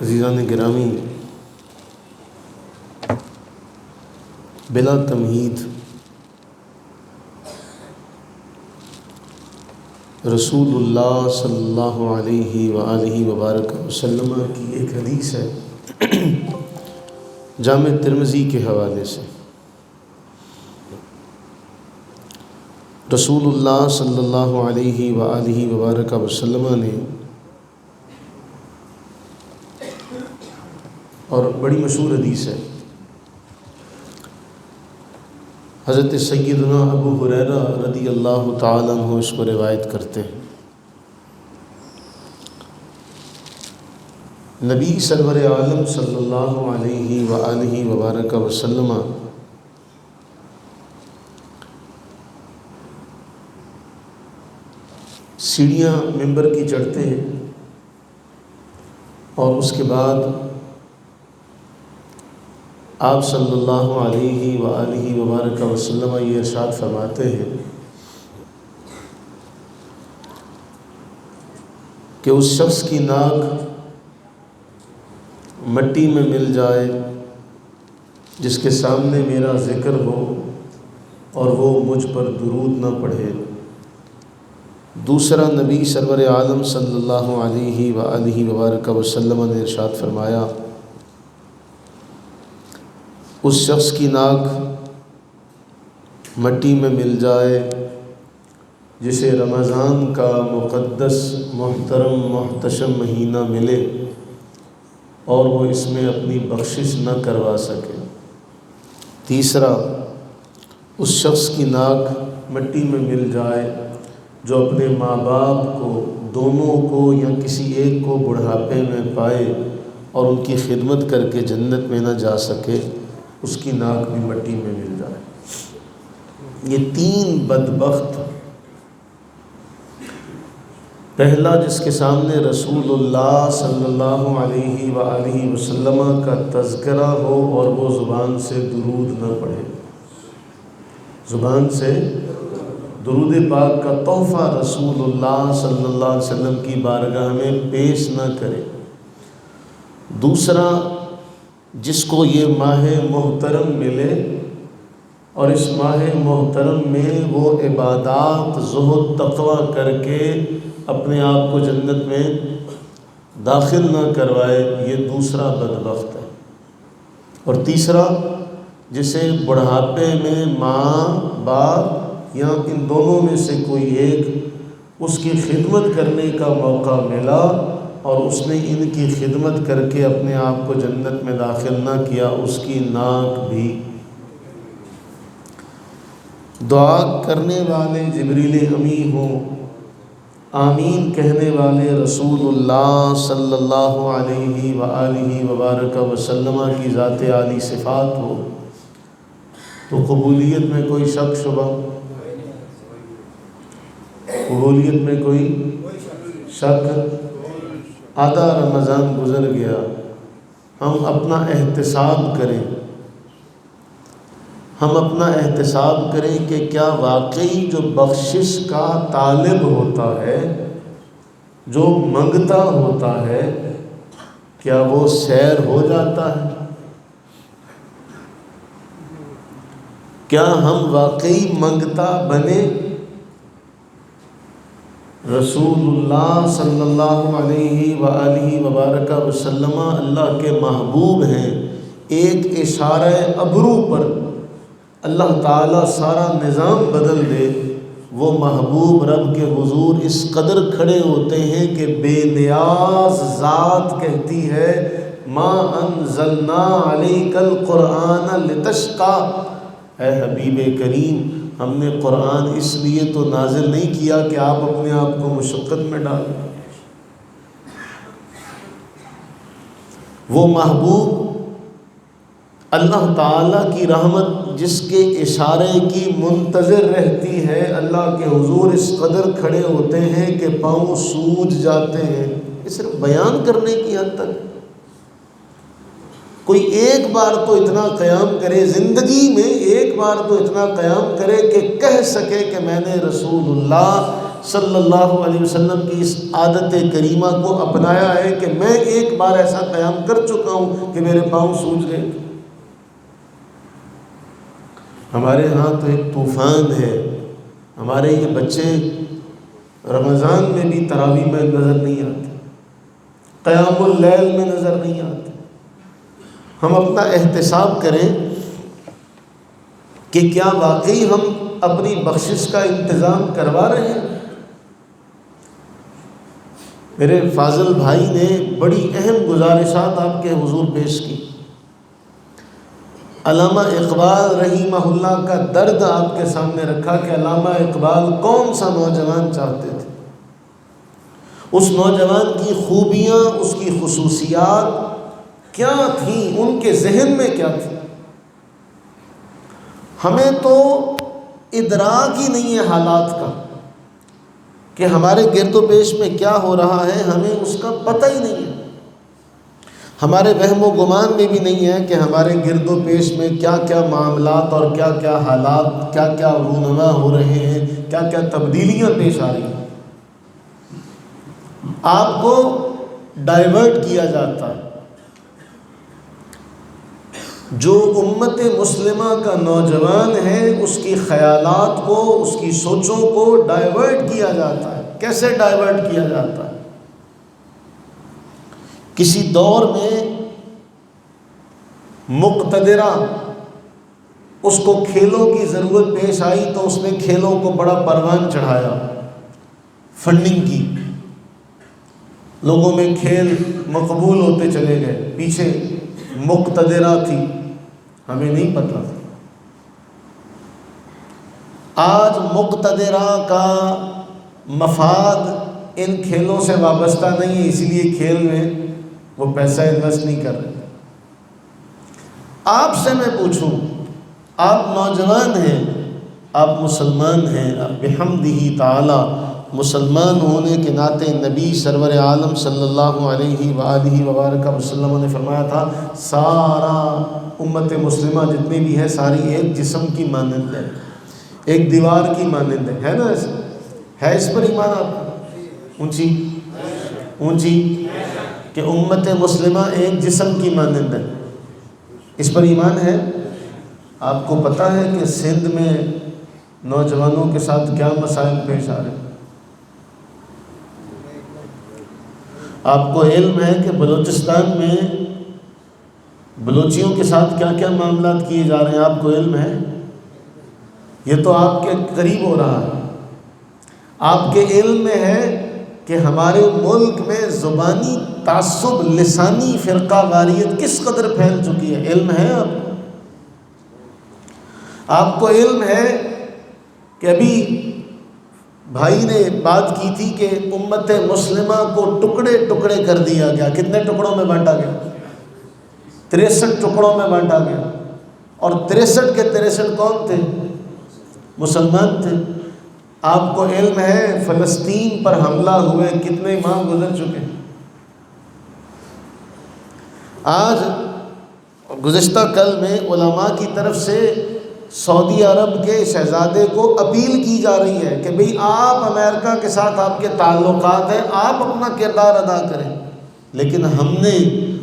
عزیزان گرامی، بلا تمہید رسول اللہ صلی اللہ علیہ وآلہ وبارک وسلم کی ایک حدیث ہے جامع ترمذی کے حوالے سے۔ رسول اللہ صلی اللہ علیہ وآلہ وبارک وسلم نے، اور بڑی مشہور حدیث ہے، حضرت سیدنا ابو ہریرہ رضی اللہ تعالیٰ عنہ اس کو روایت کرتے ہیں۔ نبی سرور عالم صلی اللہ علیہ وآلہ وبارک وسلم سیڑھیاں ممبر کی چڑھتے ہیں، اور اس کے بعد آپ صلی اللہ علیہ وآلہ وبارک وسلم یہ ارشاد فرماتے ہیں کہ اس شخص کی ناک مٹی میں مل جائے جس کے سامنے میرا ذکر ہو اور وہ مجھ پر درود نہ پڑھے۔ دوسرا، نبی سرور عالم صلی اللہ علیہ وآلہ وبارک وسلم نے ارشاد فرمایا، اس شخص کی ناک مٹی میں مل جائے جسے رمضان کا مقدس محترم محتشم مہینہ ملے اور وہ اس میں اپنی بخشش نہ کروا سکے۔ تیسرا، اس شخص کی ناک مٹی میں مل جائے جو اپنے ماں باپ کو دونوں کو یا کسی ایک کو بڑھاپے میں پائے اور ان کی خدمت کر کے جنت میں نہ جا سکے، اس کی ناک بھی مٹی میں مل جائے۔ یہ تین بدبخت، پہلا جس کے سامنے رسول اللہ صلی اللہ علیہ وآلہ وسلم کا تذکرہ ہو اور وہ زبان سے درود نہ پڑھے، زبان سے درود پاک کا تحفہ رسول اللہ صلی اللہ علیہ وسلم کی بارگاہ میں پیش نہ کرے۔ دوسرا، جس کو یہ ماہ محترم ملے اور اس ماہ محترم میں وہ عبادات زہد تقوی کر کے اپنے آپ کو جنت میں داخل نہ کروائے، یہ دوسرا بدبخت ہے۔ اور تیسرا، جسے بڑھاپے میں ماں باپ یا ان دونوں میں سے کوئی ایک اس کی خدمت کرنے کا موقع ملا اور اس نے ان کی خدمت کر کے اپنے آپ کو جنت میں داخل نہ کیا، اس کی ناک بھی۔ دعا کرنے والے جبریل امی ہوں، آمین کہنے والے رسول اللہ صلی اللہ علیہ وآلہ وبارک وسلم کی ذات عالی صفات ہو، تو قبولیت میں کوئی شک شبہ، قبولیت میں کوئی شک۔ آدھا رمضان گزر گیا، ہم اپنا احتساب کریں، ہم اپنا احتساب کریں کہ کیا واقعی جو بخشش کا طالب ہوتا ہے، جو منگتا ہوتا ہے، کیا وہ سیر ہو جاتا ہے؟ کیا ہم واقعی منگتا بنے؟ رسول اللہ صلی اللہ علیہ وآلہ وبارک وسلم اللہ کے محبوب ہیں۔ ایک اشارہ ابرو پر اللہ تعالیٰ سارا نظام بدل دے، وہ محبوب رب کے حضور اس قدر کھڑے ہوتے ہیں کہ بے نیاز ذات کہتی ہے، ما انزلنا علیک القرآن لتشقی، اے حبیب کریم، ہم نے قرآن اس لیے تو نازل نہیں کیا کہ آپ اپنے آپ کو مشقت میں ڈالیں۔ وہ محبوب اللہ تعالیٰ کی رحمت جس کے اشارے کی منتظر رہتی ہے، اللہ کے حضور اس قدر کھڑے ہوتے ہیں کہ پاؤں سوج جاتے ہیں۔ یہ صرف بیان کرنے کی حد تک، کوئی ایک بار تو اتنا قیام کرے، زندگی میں ایک بار تو اتنا قیام کرے کہ کہہ سکے کہ میں نے رسول اللہ صلی اللہ علیہ وسلم کی اس عادت کریمہ کو اپنایا ہے کہ میں ایک بار ایسا قیام کر چکا ہوں کہ میرے پاؤں سوج رہے تھے۔ ہمارے ہاں تو ایک طوفان ہے، ہمارے یہ بچے رمضان میں بھی تراویح میں نظر نہیں آتے، قیام اللیل میں نظر نہیں آتے۔ ہم اپنا احتساب کریں کہ کیا واقعی ہم اپنی بخشش کا انتظام کروا رہے ہیں۔ میرے فاضل بھائی نے بڑی اہم گزارشات آپ کے حضور پیش کی۔ علامہ اقبال رحمہ اللہ کا درد آپ کے سامنے رکھا کہ علامہ اقبال کون سا نوجوان چاہتے تھے، اس نوجوان کی خوبیاں، اس کی خصوصیات کیا تھیں، ان کے ذہن میں کیا تھی۔ ہمیں تو ادراک ہی نہیں ہے حالات کا کہ ہمارے گرد و پیش میں کیا ہو رہا ہے، ہمیں اس کا پتہ ہی نہیں ہے۔ ہمارے وہم و گمان میں بھی نہیں ہے کہ ہمارے گرد و پیش میں کیا کیا معاملات اور کیا کیا حالات، کیا کیا رونما ہو رہے ہیں، کیا کیا تبدیلیاں پیش آ رہی ہیں۔ آپ کو ڈائیورٹ کیا جاتا ہے۔ جو امت مسلمہ کا نوجوان ہے اس کی خیالات کو، اس کی سوچوں کو ڈائیورٹ کیا جاتا ہے۔ کیسے ڈائیورٹ کیا جاتا ہے؟ کسی دور میں مقتدرہ اس کو کھیلوں کی ضرورت پیش آئی تو اس نے کھیلوں کو بڑا پروان چڑھایا، فنڈنگ کی، لوگوں میں کھیل مقبول ہوتے چلے گئے۔ پیچھے مقتدرہ تھی، ہمیں نہیں پتہ۔ آج مقتدرہ کا مفاد ان کھیلوں سے وابستہ نہیں ہے، اس لیے کھیل میں وہ پیسہ انویسٹ نہیں کر رہے۔ آپ سے میں پوچھوں، آپ نوجوان ہیں، آپ مسلمان ہیں، آپ بحمدہ تعالی مسلمان ہونے کے ناطے نبی سرور عالم صلی اللہ علیہ وآلہ وبارک وسلم نے فرمایا تھا سارا امت مسلمہ جتنی بھی ہے ساری ایک جسم کی مانند ہے، ایک دیوار کی مانند ہے نا؟ ہے اس پر ایمان آپ کا؟ اونچی کہ امت مسلمہ ایک جسم کی مانند ہے، اس پر ایمان ہے؟ آپ کو پتہ ہے کہ سندھ میں نوجوانوں کے ساتھ کیا مسائل پیش آ رہے ہیں؟ آپ کو علم ہے کہ بلوچستان میں بلوچیوں کے ساتھ کیا کیا معاملات کیے جا رہے ہیں؟ آپ کو علم ہے؟ یہ تو آپ کے قریب ہو رہا ہے۔ آپ کے علم میں ہے کہ ہمارے ملک میں زبانی تعصب، لسانی فرقہ واریت کس قدر پھیل چکی ہے؟ علم ہے آپ کو؟ آپ کو علم ہے کہ ابھی بھائی نے بات کی تھی کہ امت مسلمہ کو ٹکڑے ٹکڑے کر دیا گیا۔ کتنے ٹکڑوں میں بانٹا گیا؟ 63 ٹکڑوں میں بانٹا گیا، اور 63 کے 63 کون تھے؟ مسلمان تھے۔ آپ کو علم ہے فلسطین پر حملہ ہوئے کتنے ماہ گزر چکے؟ آج گزشتہ کل میں علماء کی طرف سے سعودی عرب کے شہزادے کو اپیل کی جا رہی ہے کہ بھئی آپ امریکہ کے ساتھ آپ کے تعلقات ہیں، آپ اپنا کردار ادا کریں، لیکن ہم نے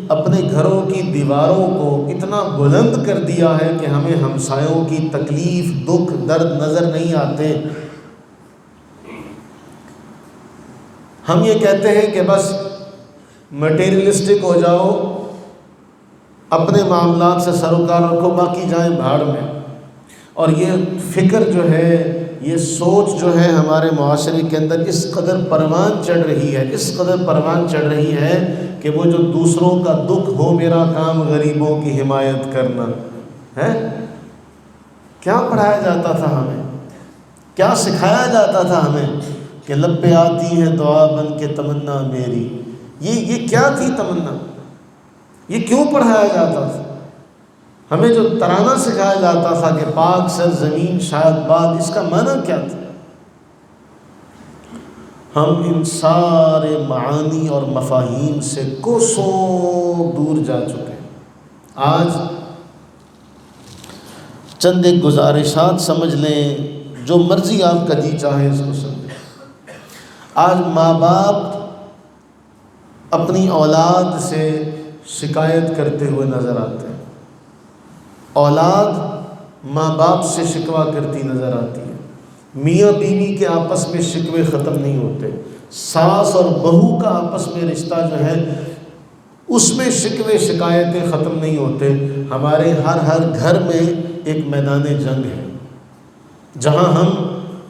اپنے گھروں کی دیواروں کو اتنا بلند کر دیا ہے کہ ہمیں ہمسایوں کی تکلیف، دکھ، درد نظر نہیں آتے۔ ہم یہ کہتے ہیں کہ بس مٹیریلسٹک ہو جاؤ، اپنے معاملات سے سروکار رکھو، باقی جائیں بھاڑ میں۔ اور یہ فکر جو ہے، یہ سوچ جو ہے ہمارے معاشرے کے اندر اس قدر پروان چڑھ رہی ہے، اس قدر پروان چڑھ رہی ہے کہ وہ جو دوسروں کا دکھ ہو میرا کام غریبوں کی حمایت کرنا ہے۔ کیا پڑھایا جاتا تھا ہمیں؟ کیا سکھایا جاتا تھا ہمیں کہ لب پہ آتی ہے دعا بن کے تمنا میری؟ یہ کیا تھی تمنا؟ یہ کیوں پڑھایا جاتا تھا؟ ہمیں جو ترانہ سکھایا جاتا تھا کہ پاک سر زمین شاید باد، اس کا معنی کیا تھا؟ ہم ان سارے معانی اور مفاہیم سے کوسوں دور جا چکے ہیں۔ آج چند ایک گزارشات سمجھ لیں، جو مرضی آپ کا جی چاہے اس کو سمجھیں۔ آج ماں باپ اپنی اولاد سے شکایت کرتے ہوئے نظر آتے ہیں، اولاد ماں باپ سے شکوہ کرتی نظر آتی ہے، میاں بیوی کے آپس میں شکوے ختم نہیں ہوتے، ساس اور بہو کا آپس میں رشتہ جو ہے اس میں شکوے شکایتیں ختم نہیں ہوتے۔ ہمارے ہر گھر میں ایک میدان جنگ ہے جہاں ہم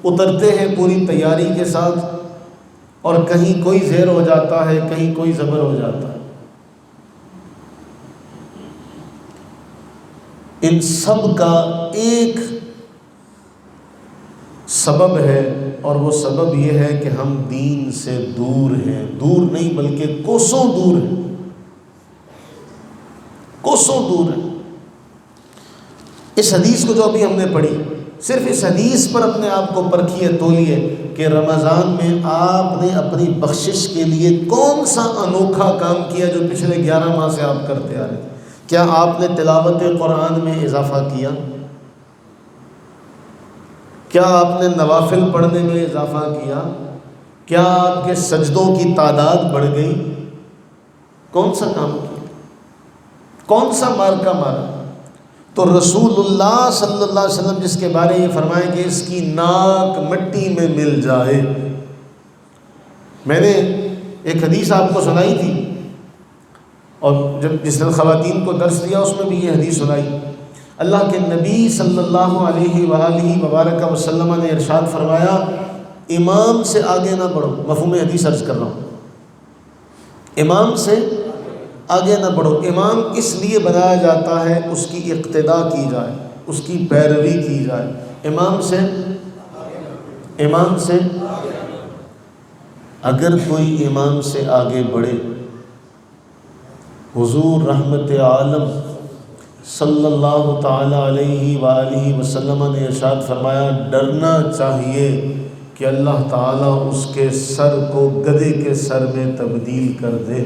اترتے ہیں پوری تیاری کے ساتھ، اور کہیں کوئی زیر ہو جاتا ہے، کہیں کوئی زبر ہو جاتا ہے۔ ان سب کا ایک سبب ہے، اور وہ سبب یہ ہے کہ ہم دین سے دور ہیں، دور نہیں بلکہ کوسوں دور ہیں، کوسوں دور ہیں۔ اس حدیث کو جو ابھی ہم نے پڑھی، صرف اس حدیث پر اپنے آپ کو پرکھیے، تولیے کہ رمضان میں آپ نے اپنی بخشش کے لیے کون سا انوکھا کام کیا جو پچھلے 11 ماہ سے آپ کرتے آ رہے تھے۔ کیا آپ نے تلاوت قرآن میں اضافہ کیا؟ کیا آپ نے نوافل پڑھنے میں اضافہ کیا؟ کیا آپ کے سجدوں کی تعداد بڑھ گئی؟ کون سا کام کیا؟ کون سا مارکا مارا؟ تو رسول اللہ صلی اللہ علیہ وسلم جس کے بارے یہ فرمائیں کہ اس کی ناک مٹی میں مل جائے۔ میں نے ایک حدیث آپ کو سنائی تھی، اور جس دن خواتین کو درس دیا اس میں بھی یہ حدیث سنائی۔ اللہ کے نبی صلی اللہ علیہ وآلہ وبارک وسلم نے ارشاد فرمایا، امام سے آگے نہ بڑھو۔ مفہوم حدیث عرض کر رہا ہوں، امام سے آگے نہ بڑھو۔ امام اس لیے بنایا جاتا ہے اس کی اقتداء کی جائے، اس کی پیروی کی جائے۔ امام سے اگر کوئی امام سے آگے بڑھے، حضور رحمت عالم صلی اللہ تعالی علیہ وآلہ وسلم نے ارشاد فرمایا، ڈرنا چاہیے کہ اللہ تعالیٰ اس کے سر کو گدھے کے سر میں تبدیل کر دے۔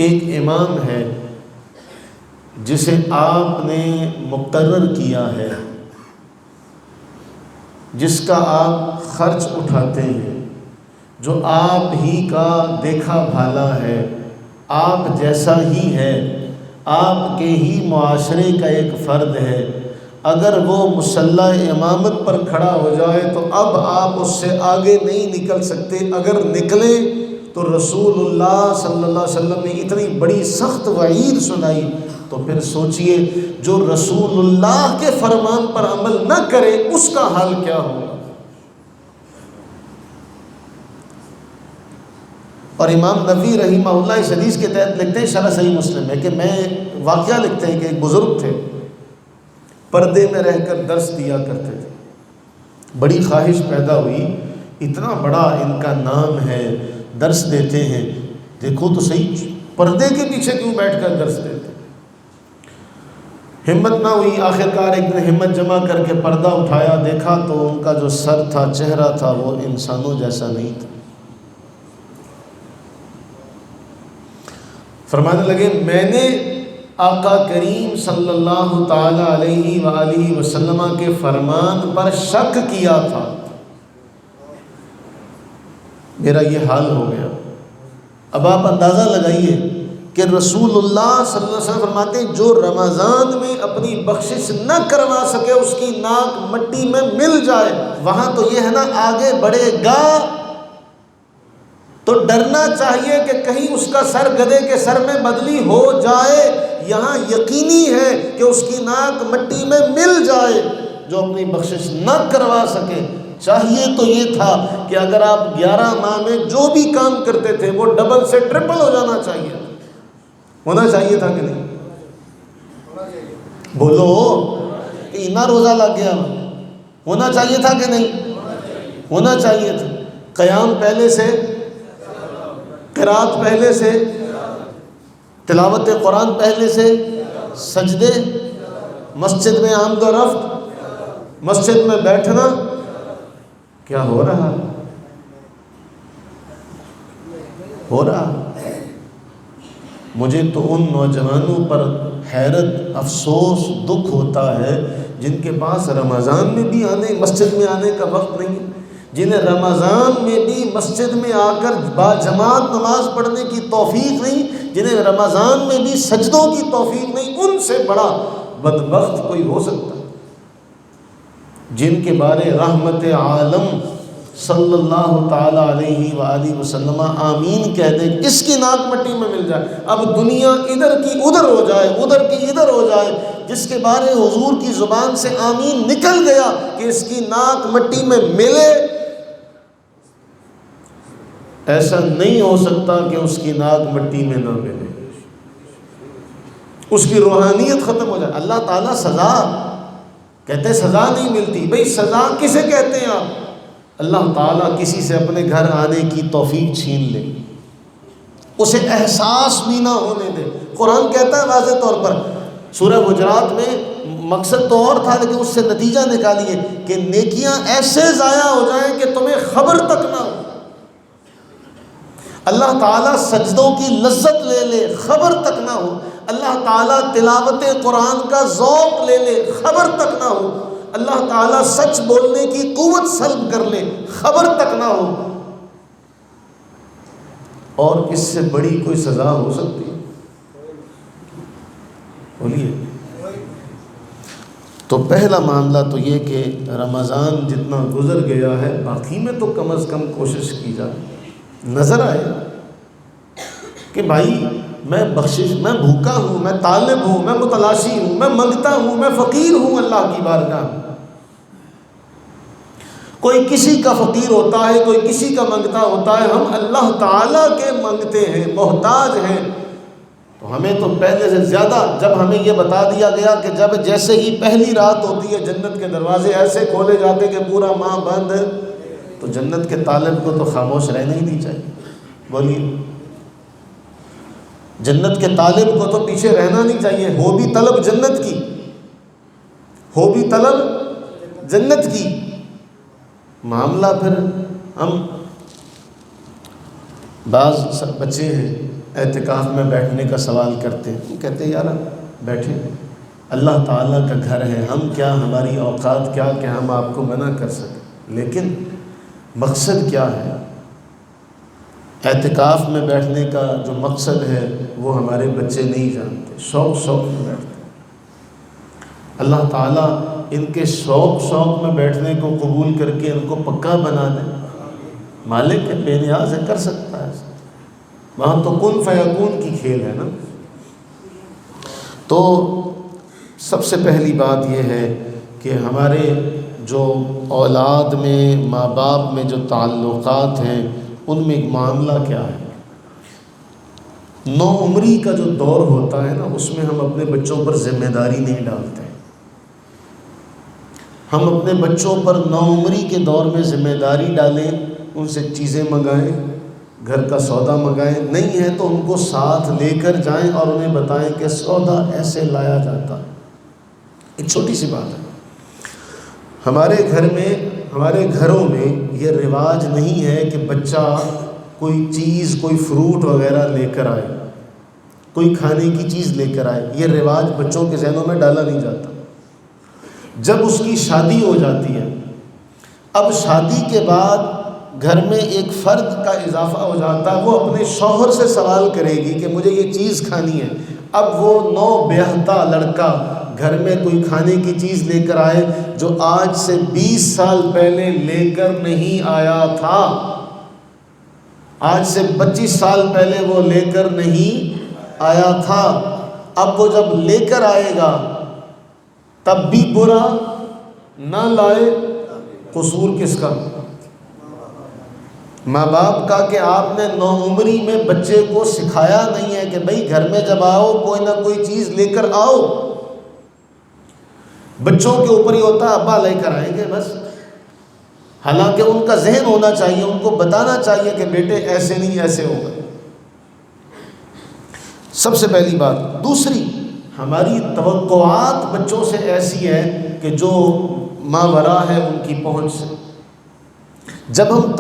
ایک امام ہے جسے آپ نے مقرر کیا ہے، جس کا آپ خرچ اٹھاتے ہیں، جو آپ ہی کا دیکھا بھالا ہے، آپ جیسا ہی ہے، آپ کے ہی معاشرے کا ایک فرد ہے۔ اگر وہ مصلی امامت پر کھڑا ہو جائے تو اب آپ اس سے آگے نہیں نکل سکتے۔ اگر نکلیں تو رسول اللہ صلی اللہ علیہ وسلم نے اتنی بڑی سخت وعید سنائی، تو پھر سوچئے جو رسول اللہ کے فرمان پر عمل نہ کرے اس کا حال کیا ہوگا۔ اور امام نووی رحمہ اللہ اس حدیث کے تحت لکھتے ہیں، شرح صحیح مسلم ہے، کہ میں واقعہ لکھتے ہیں کہ ایک بزرگ تھے، پردے میں رہ کر درس دیا کرتے تھے۔ بڑی خواہش پیدا ہوئی، اتنا بڑا ان کا نام ہے، درس دیتے ہیں، دیکھو تو صحیح پردے کے پیچھے کیوں بیٹھ کر درس دیتے۔ ہمت نہ ہوئی، آخر کار ایک دن ہمت جمع کر کے پردہ اٹھایا، دیکھا تو ان کا جو سر تھا، چہرہ تھا، وہ انسانوں جیسا نہیں تھا۔ فرمانے لگے، میں نے آقا کریم صلی اللہ تعالی علیہ وآلہ وسلم کے فرمان پر شک کیا تھا، میرا یہ حال ہو گیا۔ اب آپ اندازہ لگائیے کہ رسول اللہ صلی اللہ علیہ وسلم فرماتے ہیں جو رمضان میں اپنی بخشش نہ کروا سکے اس کی ناک مٹی میں مل جائے۔ وہاں تو یہ ہے نا آگے بڑھے گا تو ڈرنا چاہیے کہ کہیں اس کا سر گدھے کے سر میں بدلی ہو جائے۔ یہاں یقینی ہے کہ اس کی ناک مٹی میں مل جائے جو اپنی بخشش نہ کروا سکے۔ چاہیے تو یہ تھا کہ اگر آپ 11 ماہ میں جو بھی کام کرتے تھے وہ ڈبل سے ٹرپل ہو جانا چاہیے، ہونا چاہیے تھا کہ نہیں؟ بولو کہ اتنا روزہ لگ گیا، ہونا چاہیے تھا کہ نہیں؟ ہونا چاہیے تھا۔ قیام پہلے سے، قرات پہلے سے، تلاوت قرآن پہلے سے، سجدے، مسجد میں آمد و رفت، مسجد میں بیٹھنا، کیا ہو رہا مجھے تو ان نوجوانوں پر حیرت، افسوس، دکھ ہوتا ہے جن کے پاس رمضان میں بھی مسجد میں آنے کا وقت نہیں، جنہیں رمضان میں بھی مسجد میں آ کر باجماعت نماز پڑھنے کی توفیق نہیں، جنہیں رمضان میں بھی سجدوں کی توفیق نہیں۔ ان سے بڑا بدبخت کوئی ہو سکتا ہے؟ جن کے بارے رحمت عالم صلی اللہ تعالیٰ علیہ وآلہ وسلم آمین کہہ دے، اس کی ناک مٹی میں مل جائے، اب دنیا ادھر کی ادھر ہو جائے، ادھر کی ادھر ہو جائے، جس کے بارے حضور کی زبان سے آمین نکل گیا کہ اس کی ناک مٹی میں ملے، ایسا نہیں ہو سکتا کہ اس کی ناک مٹی میں نہ ملے، اس کی روحانیت ختم ہو جائے۔ اللہ تعالیٰ سزا کہتے ہیں، سزا نہیں ملتی، بھئی سزا کسے کہتے ہیں آپ؟ اللہ تعالیٰ کسی سے اپنے گھر آنے کی توفیق چھین لے، اسے احساس بھی نہ ہونے دے۔ قرآن کہتا ہے واضح طور پر سورہ حجرات میں، مقصد تو اور تھا لیکن اس سے نتیجہ نکالیے کہ نیکیاں ایسے ضائع ہو جائیں کہ تمہیں خبر تک نہ ہو۔ اللہ تعالیٰ سجدوں کی لذت لے لے، خبر تک نہ ہو۔ اللہ تعالیٰ تلاوت قرآن کا ذوق لے لے، خبر تک نہ ہو۔ اللہ تعالیٰ سچ بولنے کی قوت سلب کر لے، خبر تک نہ ہو۔ اور اس سے بڑی کوئی سزا ہو سکتی ہے؟ بولیے۔ تو پہلا معاملہ تو یہ کہ رمضان جتنا گزر گیا ہے، باقی میں تو کم از کم کوشش کی جائے، نظر آئے کہ بھائی میں بخشش، میں بھوکا ہوں، میں طالب ہوں، میں متلاشی ہوں، میں منگتا ہوں، میں فقیر ہوں اللہ کی بارگاہ میں۔ کوئی کسی کا فقیر ہوتا ہے، کوئی کسی کا منگتا ہوتا ہے، ہم اللہ تعالیٰ کے منگتے ہیں، محتاج ہیں۔ تو ہمیں تو پہلے سے زیادہ، جب ہمیں یہ بتا دیا گیا کہ جب جیسے ہی پہلی رات ہوتی ہے جنت کے دروازے ایسے کھولے جاتے کہ پورا ماہ بند ہے، تو جنت کے طالب کو تو خاموش رہنا ہی نہیں چاہیے۔ بولیے، جنت کے طالب کو تو پیچھے رہنا نہیں چاہیے، ہو بھی طلب جنت کی، ہو بھی طلب جنت کی۔ معاملہ پھر ہم بعض بچے ہیں اعتکاف میں بیٹھنے کا سوال کرتے ہیں، کہتے ہیں یار بیٹھیں، اللہ تعالیٰ کا گھر ہے، ہم کیا، ہماری اوقات کیا کہ ہم آپ کو منع کر سکیں، لیکن مقصد کیا ہے؟ اعتکاف میں بیٹھنے کا جو مقصد ہے وہ ہمارے بچے نہیں جانتے، شوق میں بیٹھتے ہیں۔ اللہ تعالیٰ ان کے شوق میں بیٹھنے کو قبول کر کے ان کو پکا بنا دے۔ مالک ہے، بے نیاز ہے، کر سکتا ہے، وہاں تو کن فیکون کی کھیل ہے نا۔ تو سب سے پہلی بات یہ ہے کہ ہمارے جو اولاد میں، ماں باپ میں جو تعلقات ہیں ان میں ایک معاملہ کیا ہے؟ نو عمری کا جو دور ہوتا ہے نا، اس میں ہم اپنے بچوں پر ذمہ داری نہیں ڈالتے۔ ہم اپنے بچوں پر نو عمری کے دور میں ذمہ داری ڈالیں، ان سے چیزیں منگائیں، گھر کا سودا منگائیں، نہیں ہے تو ان کو ساتھ لے کر جائیں اور انہیں بتائیں کہ سودا ایسے لایا جاتا۔ ایک چھوٹی سی بات ہے، ہمارے گھروں میں یہ رواج نہیں ہے کہ بچہ کوئی چیز، کوئی فروٹ وغیرہ لے کر آئے، کوئی کھانے کی چیز لے کر آئے، یہ رواج بچوں کے ذہنوں میں ڈالا نہیں جاتا۔ جب اس کی شادی ہو جاتی ہے، اب شادی کے بعد گھر میں ایک فرد کا اضافہ ہو جاتا ہے، وہ اپنے شوہر سے سوال کرے گی کہ مجھے یہ چیز کھانی ہے۔ اب وہ نو بیاہتا لڑکا گھر میں کوئی کھانے کی چیز لے کر آئے جو آج سے 20 سال پہلے لے کر نہیں آیا تھا، آج سے 25 سال پہلے وہ لے کر نہیں آیا تھا، اب وہ جب لے کر آئے گا تب بھی برا، نہ لائے قصور کس کا؟ ماں باپ کا، کہ آپ نے نو عمری میں بچے کو سکھایا نہیں ہے کہ بھئی گھر میں جب آؤ کوئی نہ کوئی چیز لے کر آؤ۔ بچوں کے اوپر ہی ہوتا ہے ابا لے کر آئیں گے بس، حالانکہ ان کا ذہن ہونا چاہیے، ان کو بتانا چاہیے کہ بیٹے ایسے نہیں، ایسے ہوگا۔ سب سے پہلی بات۔ دوسری، ہماری توقعات بچوں سے ایسی ہے کہ جو ماوراء ہے ان کی پہنچ سے۔ جب ہم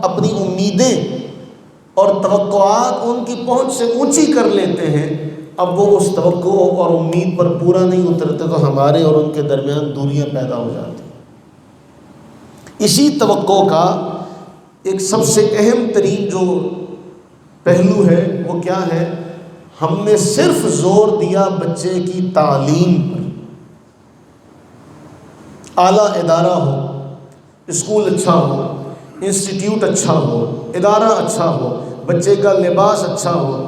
اپنی امیدیں اور توقعات ان کی پہنچ سے اونچی کر لیتے ہیں، اب وہ اس توقع اور امید پر پورا نہیں اترتے تو ہمارے اور ان کے درمیان دوریاں پیدا ہو جاتی ہیں۔ اسی توقع کا ایک سب سے اہم ترین جو پہلو ہے وہ کیا ہے؟ ہم نے صرف زور دیا بچے کی تعلیم پر، اعلیٰ ادارہ ہو، اسکول اچھا ہو، انسٹیٹیوٹ اچھا ہو، ادارہ اچھا ہو، بچے کا لباس اچھا ہو،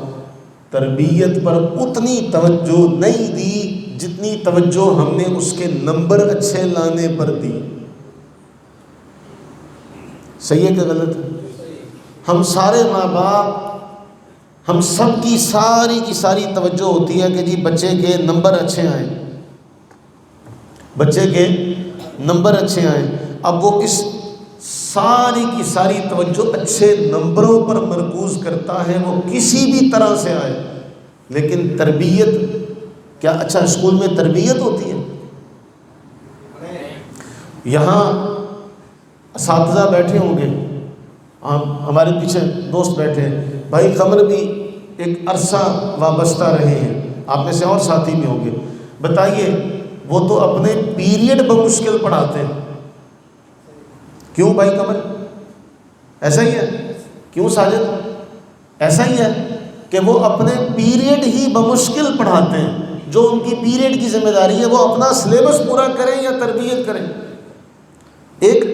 تربیت پر اتنی توجہ نہیں دی جتنی توجہ ہم نے اس کے نمبر اچھے لانے پر دی۔ صحیح ہے کہ غلط ہے؟ ہم سارے ماں باپ، ہم سب کی ساری توجہ ہوتی ہے کہ جی بچے کے نمبر اچھے آئیں، بچے کے نمبر اچھے آئیں۔ اب وہ اس ساری توجہ اچھے نمبروں پر مرکوز کرتا ہے، وہ کسی بھی طرح سے آئے، لیکن تربیت کیا؟ اچھا اسکول میں تربیت ہوتی ہے؟ یہاں اساتذہ بیٹھے ہوں گے، ہمارے پیچھے دوست بیٹھے ہیں، بھائی قمر بھی ایک عرصہ وابستہ رہے ہیں، آپ میں سے اور ساتھی بھی ہوں گے، بتائیے وہ تو اپنے پیریڈ بمشکل پڑھاتے ہیں۔ کیوں بھائی قمر؟ ایسا ہی ہے؟ کیوں ساجد؟ ایسا ہی ہے کہ وہ اپنے پیریڈ ہی بمشکل پڑھاتے ہیں۔ جو ان کی پیریڈ کی ذمہ داری ہے وہ اپنا سلیبس پورا کریں یا تربیت کریں، ایک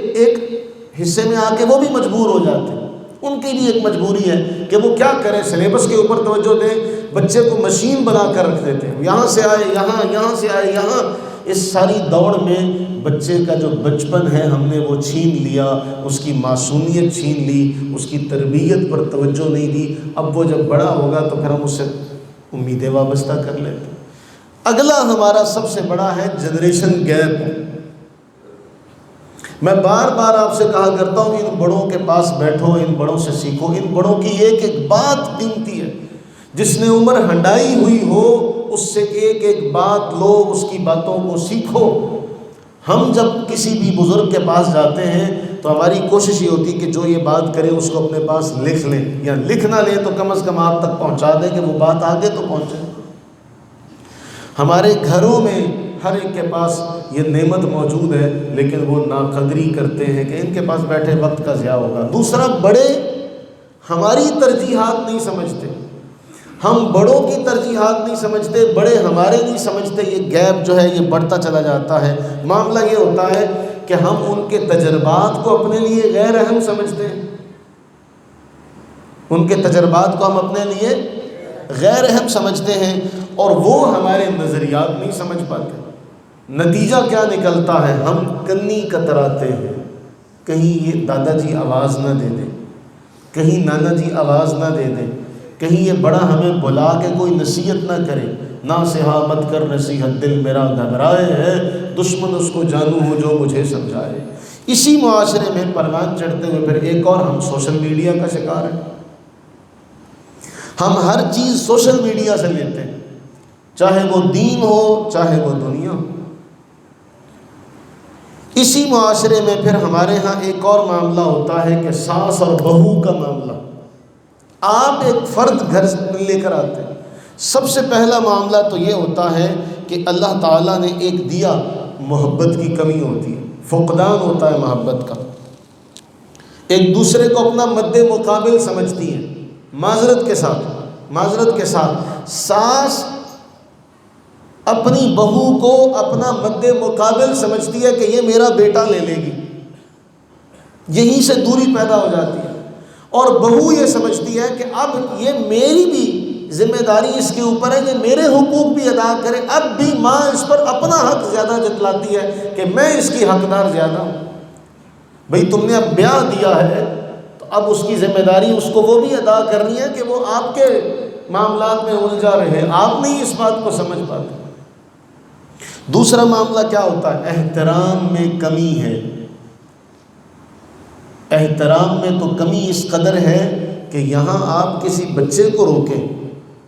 حصے میں آ کے وہ بھی مجبور ہو جاتے ہیں۔ ان کی بھی ایک مجبوری ہے کہ وہ کیا کریں، سلیبس کے اوپر توجہ دیں، بچے کو مشین بنا کر رکھ دیتے ہیں، یہاں سے آئے یہاں، یہاں سے آئے یہاں۔ اس ساری دوڑ میں بچے کا جو بچپن ہے ہم نے وہ چھین لیا، اس کی معصومیت چھین لی، اس کی تربیت پر توجہ نہیں دی۔ اب وہ جب بڑا ہوگا تو پھر ہم اس سے امیدیں وابستہ کر لیتے ہیں۔ اگلا ہمارا سب سے بڑا ہے جنریشن گیپ۔ میں بار بار آپ سے کہا کرتا ہوں، ان بڑوں کے پاس بیٹھو، ان بڑوں سے سیکھو۔ ان بڑوں کی ایک ایک بات قیمتی ہے، جس نے عمر ہنڈائی ہوئی ہو اس سے ایک ایک بات لو، اس کی باتوں کو سیکھو۔ ہم جب کسی بھی بزرگ کے پاس جاتے ہیں تو ہماری کوشش یہ ہوتی ہے کہ جو یہ بات کرے اس کو اپنے پاس لکھ لیں، یا لکھ نہ لیں تو کم از کم آپ تک پہنچا دیں کہ وہ بات آگے تو پہنچے۔ ہمارے گھروں میں ہر ایک کے پاس یہ نعمت موجود ہے، لیکن وہ ناقدری کرتے ہیں کہ ان کے پاس بیٹھے وقت کا ضیاع ہوگا۔ دوسرا، بڑے ہماری ترجیحات نہیں سمجھتے، ہم بڑوں کی ترجیحات نہیں سمجھتے، بڑے ہمارے نہیں سمجھتے۔ یہ گیپ جو ہے یہ بڑھتا چلا جاتا ہے۔ معاملہ یہ ہوتا ہے کہ ہم ان کے تجربات کو اپنے لیے غیر اہم سمجھتے ہیں، ان کے تجربات کو ہم اپنے لیے غیر اہم سمجھتے ہیں، اور وہ ہمارے نظریات نہیں سمجھ پاتے۔ نتیجہ کیا نکلتا ہے؟ ہم کنی کتراتے ہیں، کہیں یہ دادا جی آواز نہ دے دیں، کہیں نانا جی آواز نہ دے دیں، کہیں یہ بڑا ہمیں بلا کے کوئی نصیحت نہ کرے۔ ناصحہ مت کر نصیحت، دل میرا گھبرائے ہے، دشمن اس کو جانو ہو جو مجھے سمجھائے۔ اسی معاشرے میں پروان چڑھتے ہوئے پھر ایک اور ہم سوشل میڈیا کا شکار ہیں۔ ہم ہر چیز سوشل میڈیا سے لیتے ہیں، چاہے وہ دین ہو چاہے وہ دنیا ہو۔ اسی معاشرے میں پھر ہمارے ہاں ایک اور معاملہ ہوتا ہے کہ ساس اور بہو کا معاملہ۔ آپ ایک فرد گھر لے کر آتے ہیں، سب سے پہلا معاملہ تو یہ ہوتا ہے کہ اللہ تعالیٰ نے ایک دیا، محبت کی کمی ہوتی ہے، فقدان ہوتا ہے محبت کا۔ ایک دوسرے کو اپنا مد مقابل سمجھتی ہیں، معذرت کے ساتھ ساس اپنی بہو کو اپنا مد مقابل سمجھتی ہے کہ یہ میرا بیٹا لے لے گی، یہیں سے دوری پیدا ہو جاتی ہے۔ اور بہو یہ سمجھتی ہے کہ اب یہ میری بھی ذمہ داری اس کے اوپر ہے کہ میرے حقوق بھی ادا کرے۔ اب بھی ماں اس پر اپنا حق زیادہ جتلاتی ہے کہ میں اس کی حقدار زیادہ ہوں۔ بھئی تم نے اب بیاہ دیا ہے تو اب اس کی ذمہ داری اس کو وہ بھی ادا کرنی ہے کہ وہ آپ کے معاملات میں الجھا رہے، آپ نہیں اس بات کو سمجھ پاتے۔ دوسرا معاملہ کیا ہوتا ہے؟ احترام میں کمی ہے۔ احترام میں تو کمی اس قدر ہے کہ یہاں آپ کسی بچے کو روکیں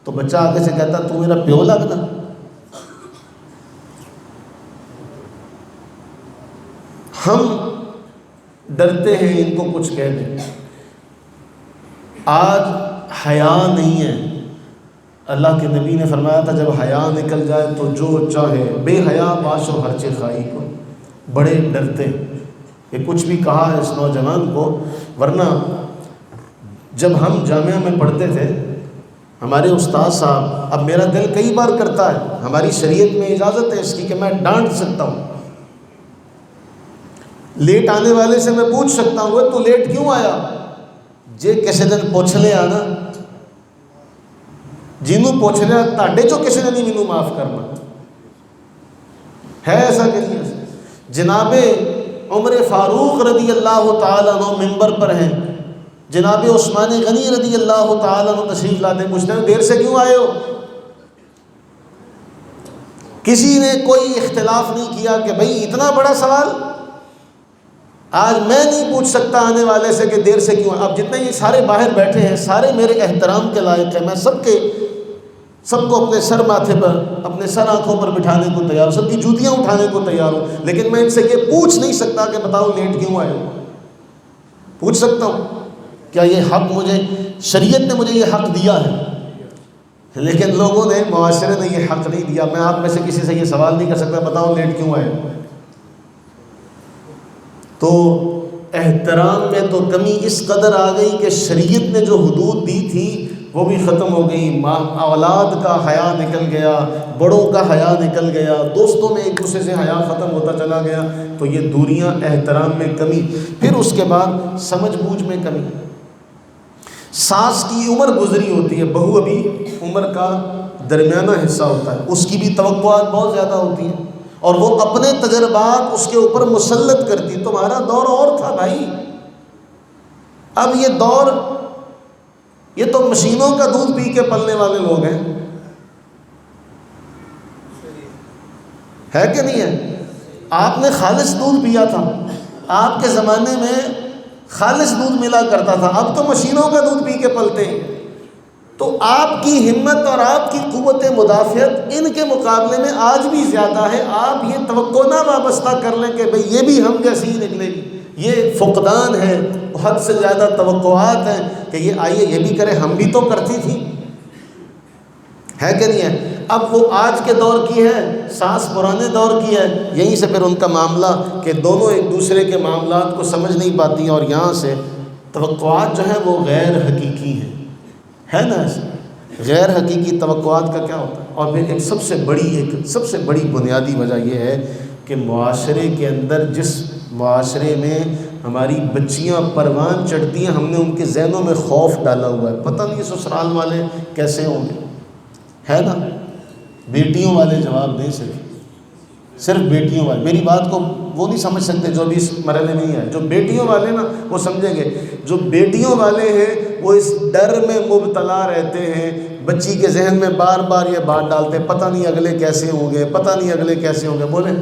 تو بچہ آگے سے کہتا تو میرا پیو لگنا۔ ہم ڈرتے ہیں ان کو کچھ کہہ دیں۔ آج حیا نہیں ہے. اللہ کے نبی نے فرمایا تھا جب حیا نکل جائے تو جو چاہے بے حیا باشو ہر چے خائی کو. بڑے ڈرتے کہ کچھ بھی کہا ہے اس نوجوان کو. ورنہ جب ہم جامعہ میں پڑھتے تھے ہمارے استاد صاحب، اب میرا دل کئی بار کرتا ہے، ہماری شریعت میں اجازت ہے اس کی کہ میں ڈانٹ سکتا ہوں، لیٹ آنے والے سے میں پوچھ سکتا ہوں وہ تو لیٹ کیوں آیا، جے کسی دن پوچھ لے آنا جنوں پوچھ لیا تاڈے چوں کسی نے نہیں مینوں معاف کرنا ہے. ایسا کریے. جناب عمر فاروق رضی اللہ تعالیٰ عنہ ممبر پر ہیں، جناب عثمان غنی رضی اللہ تعالیٰ عنہ تشریف لاتے ہیں، پوچھتے ہیں دیر سے کیوں آئے ہو. کسی نے کوئی اختلاف نہیں کیا کہ بھئی اتنا بڑا سوال آج میں نہیں پوچھ سکتا آنے والے سے کہ دیر سے کیوں. اب جتنے یہ سارے باہر بیٹھے ہیں سارے میرے احترام کے لائق ہیں، میں سب کو اپنے سر ماتھے پر، اپنے سر آنکھوں پر بٹھانے کو تیار ہوں، سب کی جوتیاں اٹھانے کو تیار ہوں، لیکن میں ان سے یہ پوچھ نہیں سکتا کہ بتاؤ لیٹ کیوں آئے ہو. پوچھ سکتا ہوں کیا یہ حق مجھے شریعت نے مجھے یہ حق دیا ہے، لیکن لوگوں نے، معاشرے نے یہ حق نہیں دیا. میں آپ میں سے کسی سے یہ سوال نہیں کر سکتا بتاؤ لیٹ کیوں آئے. تو احترام میں تو کمی اس قدر آ گئی کہ شریعت نے جو حدود دی تھی وہ بھی ختم ہو گئی. اولاد کا حیا نکل گیا، بڑوں کا حیا نکل گیا، دوستوں میں ایک دوسرے سے حیا ختم ہوتا چلا گیا. تو یہ دوریاں، احترام میں کمی. پھر اس کے بعد سمجھ بوجھ میں کمی. ساس کی عمر گزری ہوتی ہے، بہو ابھی عمر کا درمیانہ حصہ ہوتا ہے، اس کی بھی توقعات بہت زیادہ ہوتی ہیں اور وہ اپنے تجربات اس کے اوپر مسلط کرتی. تمہارا دور اور تھا بھائی، اب یہ دور، یہ تو مشینوں کا دودھ پی کے پلنے والے لوگ ہیں، ہے کہ نہیں ہے. آپ نے خالص دودھ پیا تھا، آپ کے زمانے میں خالص دودھ ملا کرتا تھا، اب تو مشینوں کا دودھ پی کے پلتے ہیں. تو آپ کی ہمت اور آپ کی قوت مدافعت ان کے مقابلے میں آج بھی زیادہ ہے. آپ یہ توقع نہ وابستہ کر لیں کہ بھئی یہ بھی ہم جیسی ہی نکلے گی. یہ فقدان ہے، حد سے زیادہ توقعات ہیں کہ یہ آئیے یہ بھی کرے، ہم بھی تو کرتی تھی، ہے کہ نہیں ہے. اب وہ آج کے دور کی ہے، ساس پرانے دور کی ہے. یہیں سے پھر ان کا معاملہ کہ دونوں ایک دوسرے کے معاملات کو سمجھ نہیں پاتی ہیں، اور یہاں سے توقعات جو ہیں وہ غیر حقیقی ہیں، ہے نا. غیر حقیقی توقعات کا کیا ہوتا ہے. اور پھر ایک سب سے بڑی بنیادی وجہ یہ ہے کہ معاشرے کے اندر، جس معاشرے میں ہماری بچیاں پروان چڑھتی ہیں، ہم نے ان کے ذہنوں میں خوف ڈالا ہوا ہے. پتہ نہیں سسرال والے کیسے ہوں گے، ہے نا. بیٹیوں والے جواب دیں، صرف بیٹیوں والے. میری بات کو وہ نہیں سمجھ سکتے جو بھی اس مرحلے میں ہے. جو بیٹیوں والے نا وہ سمجھیں گے. جو بیٹیوں والے ہیں وہ اس ڈر میں مبتلا رہتے ہیں، بچی کے ذہن میں بار بار یہ بات ڈالتے ہیں پتہ نہیں اگلے کیسے ہوں گے، پتہ نہیں اگلے کیسے ہوں گے. بولیں،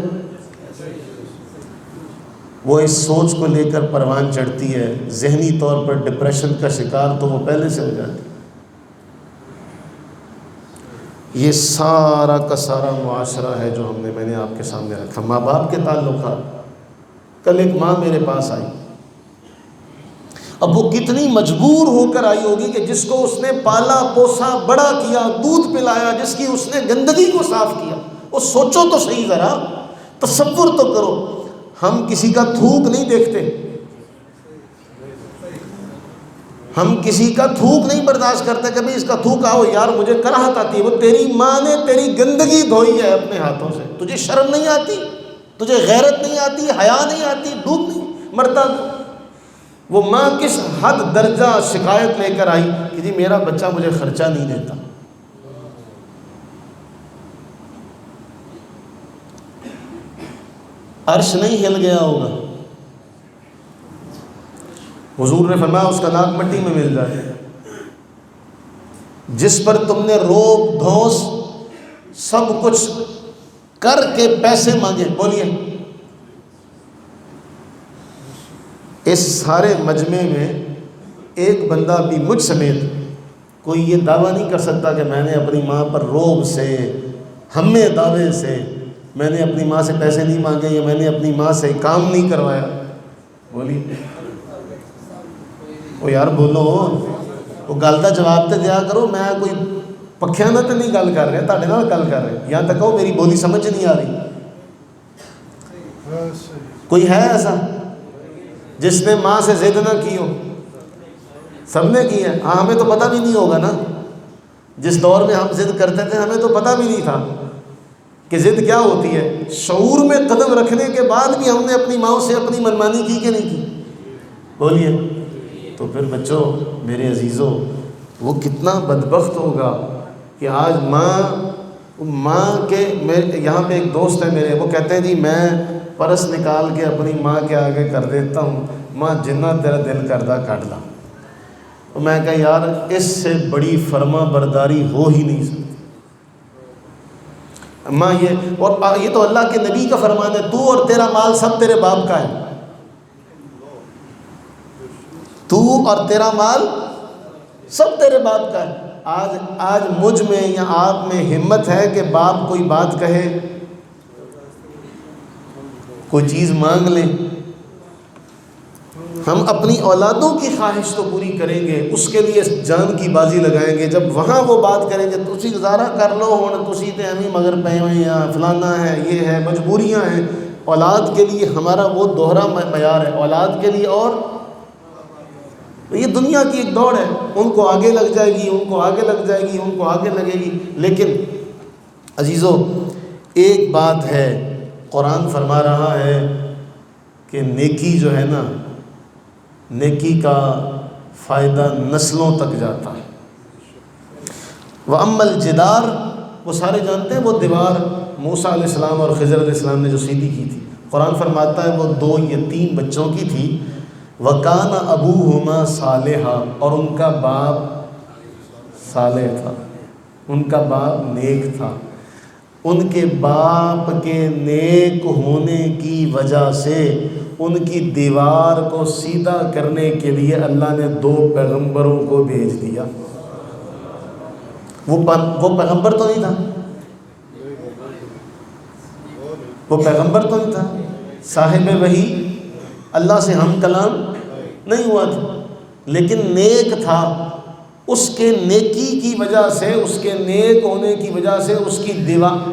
وہ اس سوچ کو لے کر پروان چڑھتی ہے، ذہنی طور پر ڈپریشن کا شکار تو وہ پہلے سے ہو جاتی ہے. یہ سارا کا سارا معاشرہ ہے جو میں نے آپ کے سامنے رکھا. ماں باپ کے تعلقات. کل ایک ماں میرے پاس آئی، اب وہ کتنی مجبور ہو کر آئی ہوگی کہ جس کو اس نے پالا پوسا بڑا کیا، دودھ پلایا، جس کی اس نے گندگی کو صاف کیا. وہ سوچو تو صحیح، ذرا تصور تو کرو. ہم کسی کا تھوک نہیں دیکھتے، ہم کسی کا تھوک نہیں برداشت کرتے کہ اس کا تھوک آؤ یار مجھے کراہت آتی ہے. وہ تیری ماں نے تیری گندگی دھوئی ہے اپنے ہاتھوں سے، تجھے شرم نہیں آتی، تجھے غیرت نہیں آتی، حیا نہیں آتی، دودھ نہیں مرتا. وہ ماں کس حد درجہ شکایت لے کر آئی کہ جی میرا بچہ مجھے خرچہ نہیں دیتا. عرش نہیں ہل گیا ہوگا. حضور نے فرمایا اس کا ناک مٹی میں مل جائے. جس پر تم نے روب دھوس سب کچھ کر کے پیسے مانگے. بولیے، اس سارے مجمع میں ایک بندہ بھی مجھ سمیت کوئی یہ دعویٰ نہیں کر سکتا کہ میں نے اپنی ماں پر روب سے، ہمیں دعوے سے میں نے اپنی ماں سے پیسے نہیں مانگے یا میں نے اپنی ماں سے کام نہیں کروایا. بولیے، او یار بولو. وہ گل کا جواب تو دیا کرو. میں کوئی پکھیاں نہ تو نہیں گل کر رہا, تہاڈے نال گل کر رہے. یہاں تک کہو میری بولی سمجھ نہیں آ رہی. کوئی ہے ایسا جس نے ماں سے ضد نہ کی ہو؟ سب نے کی ہے. ہاں ہمیں تو پتہ بھی نہیں ہوگا نا. جس دور میں ہم ضد کرتے تھے ہمیں تو پتہ بھی نہیں تھا کہ ضد کیا ہوتی ہے. شعور میں قدم رکھنے کے بعد بھی ہم نے اپنی ماں سے اپنی منمانی کی کہ نہیں کی؟ بولیے. تو پھر بچوں میرے عزیزوں, وہ کتنا بدبخت ہوگا کہ آج ماں کے یہاں پہ ایک دوست ہے میرے, وہ کہتے ہیں جی میں پرس نکال کے اپنی ماں کے آگے کر دیتا ہوں, ماں جنہ تیرا دل کردہ کاٹ لا. تو میں کہا یار اس سے بڑی فرما برداری ہو ہی نہیں سکتی. ماں یہ تو اللہ کے نبی کا فرمان ہے, تو اور تیرا مال سب تیرے باپ کا ہے. تو اور تیرا مال سب تیرے باپ کا ہے. آج مجھ میں یا آپ میں ہمت ہے کہ باپ کوئی بات کہے, کوئی چیز مانگ لیں؟ ہم اپنی اولادوں کی خواہش تو پوری کریں گے, اس کے لیے جان کی بازی لگائیں گے. جب وہاں وہ بات کریں گے تسی گزارا کر لو, ہوں تسی تے ہمیں مگر پے ہوئے ہیں, فلانا ہے, یہ ہے, مجبوریاں ہیں. اولاد کے لیے ہمارا وہ دوہرا معیار ہے, اولاد کے لیے. اور یہ دنیا کی ایک دوڑ ہے, ان کو آگے لگ جائے گی, ان کو آگے لگ جائے گی, ان کو آگے لگے گی. لیکن عزیزو ایک بات ہے, قرآن فرما رہا ہے کہ نیکی جو ہے نا, نیکی کا فائدہ نسلوں تک جاتا ہے. وَأَمَّا الْجِدَارُ, وہ سارے جانتے ہیں وہ دیوار موسیٰ علیہ السلام اور خضر علیہ السلام نے جو سیدھی کی تھی. قرآن فرماتا ہے وہ 2 یتیم بچوں کی تھی. وَكَانَ أَبُوهُمَا صَالِحًا, اور ان کا باپ صالح تھا, ان کا باپ نیک تھا. ان کے باپ کے نیک ہونے کی وجہ سے ان کی دیوار کو سیدھا کرنے کے لیے اللہ نے 2 پیغمبروں کو بھیج دیا. وہ پیغمبر تو نہیں تھا, وہ پیغمبر تو نہیں تھا, صاحب وحی, اللہ سے ہم کلام نہیں ہوا تھا, لیکن نیک تھا. اس کے نیکی کی وجہ سے, اس کے نیک ہونے کی وجہ سے اس کی دیوار,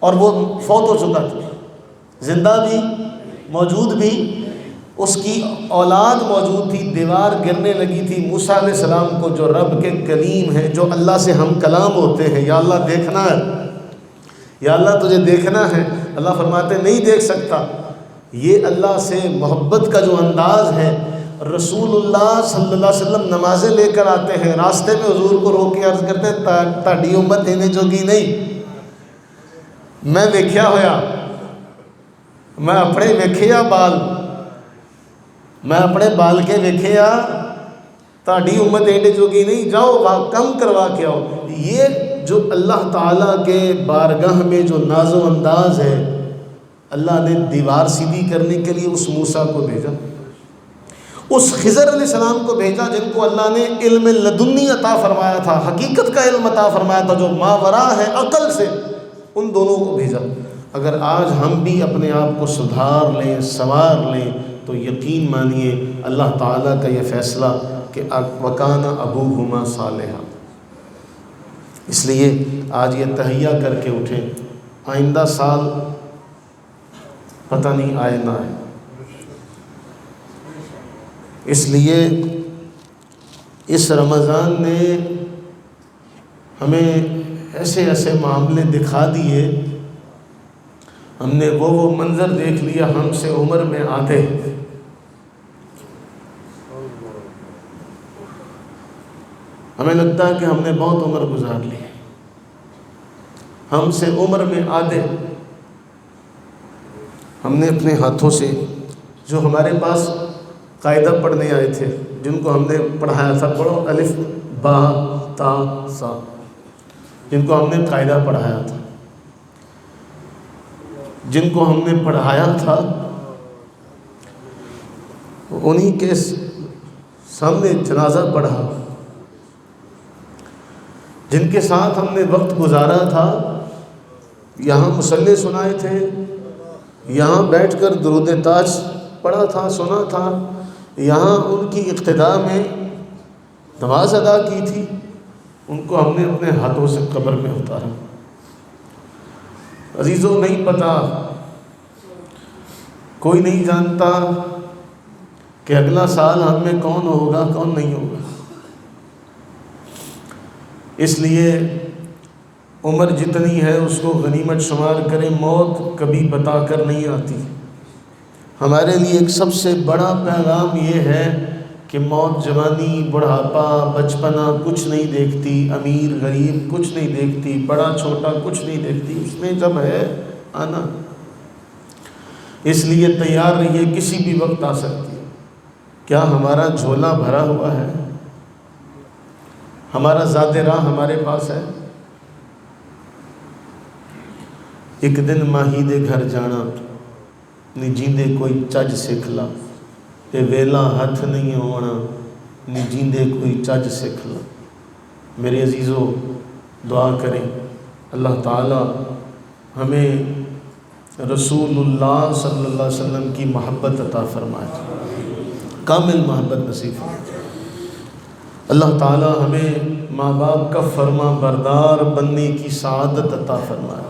اور وہ فوت ہو چکا تھا, زندہ بھی موجود بھی, اس کی اولاد موجود تھی, دیوار گرنے لگی تھی. موسیٰ علیہ السلام کو جو رب کے کلیم ہیں, جو اللہ سے ہم کلام ہوتے ہیں, یا اللہ دیکھنا ہے, یا اللہ تجھے دیکھنا ہے, اللہ فرماتے نہیں دیکھ سکتا. یہ اللہ سے محبت کا جو انداز ہے. رسول اللہ صلی اللہ علیہ وسلم نمازیں لے کر آتے ہیں, راستے میں حضور کو روک کے عرض کرتے ہیں تہاڈی امت اینے جوگی نہیں, میں ویکھیا ہویا, میں اپنے ویکھیا بال, میں اپنے بال کے ویکھیا, تہاڈی امت اینے جوگی نہیں, جاؤ کم کروا کے آؤ. یہ جو اللہ تعالیٰ کے بارگاہ میں جو ناز و انداز ہے, اللہ نے دیوار سیدھی کرنے کے لیے اس موسیٰ کو بھیجا, اس خضر علیہ السلام کو بھیجا, جن کو اللہ نے علم لدنی عطا فرمایا تھا, حقیقت کا علم عطا فرمایا تھا, جو ماوراء ہے عقل سے, ان دونوں کو بھیجا. اگر آج ہم بھی اپنے آپ کو سدھار لیں, سنوار لیں, تو یقین مانیے اللہ تعالیٰ کا یہ فیصلہ کہ وَكَانَ أَبُوهُمَا صَالِحًا. اس لیے آج یہ تہیہ کر کے اٹھیں, آئندہ سال پتہ نہیں آئے نہ آئے. اس لیے اس رمضان نے ہمیں ایسے ایسے معاملے دکھا دیے, ہم نے وہ منظر دیکھ لیا ہم سے عمر میں آدھے. ہمیں لگتا ہے کہ ہم نے بہت عمر گزار لی, ہم سے عمر میں آدھے. ہم نے اپنے ہاتھوں سے جو ہمارے پاس قاعدہ پڑھنے آئے تھے, جن کو ہم نے پڑھایا تھا, پڑھو الف با تا سا, جن کو ہم نے قاعدہ پڑھایا تھا, جن کو ہم نے پڑھایا تھا, انہی کے سامنے جنازہ پڑھا, جن کے ساتھ ہم نے وقت گزارا تھا, یہاں مصلی سنائے تھے, یہاں بیٹھ کر درود تاج پڑھا تھا, سنا تھا, یہاں ان کی اقتداء میں نماز ادا کی تھی، ان کو ہم نے اپنے ہاتھوں سے قبر میں اتارا۔ عزیزوں، نہیں پتہ، کوئی نہیں جانتا کہ اگلا سال ہم میں کون ہوگا کون نہیں ہوگا۔ اس لیے عمر جتنی ہے اس کو غنیمت شمار کریں، موت کبھی بتا کر نہیں آتی۔ ہمارے لیے ایک سب سے بڑا پیغام یہ ہے کہ موت جوانی، بڑھاپا، بچپنا کچھ نہیں دیکھتی، امیر غریب کچھ نہیں دیکھتی، بڑا چھوٹا کچھ نہیں دیکھتی، اس نے جب ہے آنا۔ اس لیے تیار رہیے، کسی بھی وقت آ سکتی ہے۔ کیا ہمارا جھولا بھرا ہوا ہے؟ ہمارا زاد راہ ہمارے پاس ہے؟ ایک دن ماہی دے گھر جانا، نی جیندے کوئی چج سکھ لا، اے ویلا ہاتھ نہیں ہونا، نی جیندے کوئی چج سکھ لا۔ میرے عزیزو، دعا کریں اللہ تعالی ہمیں رسول اللہ صلی اللہ علیہ وسلم کی محبت عطا فرمائے، کامل محبت نصیب فرمائے۔ اللہ تعالی ہمیں ماں باپ کا فرما بردار بننے کی سعادت عطا فرمائے۔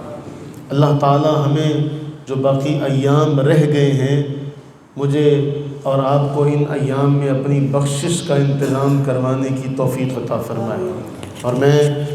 اللہ تعالی ہمیں جو باقی ایام رہ گئے ہیں، مجھے اور آپ کو ان ایام میں اپنی بخشش کا انتظام کروانے کی توفیق عطا فرمائے۔ اور میں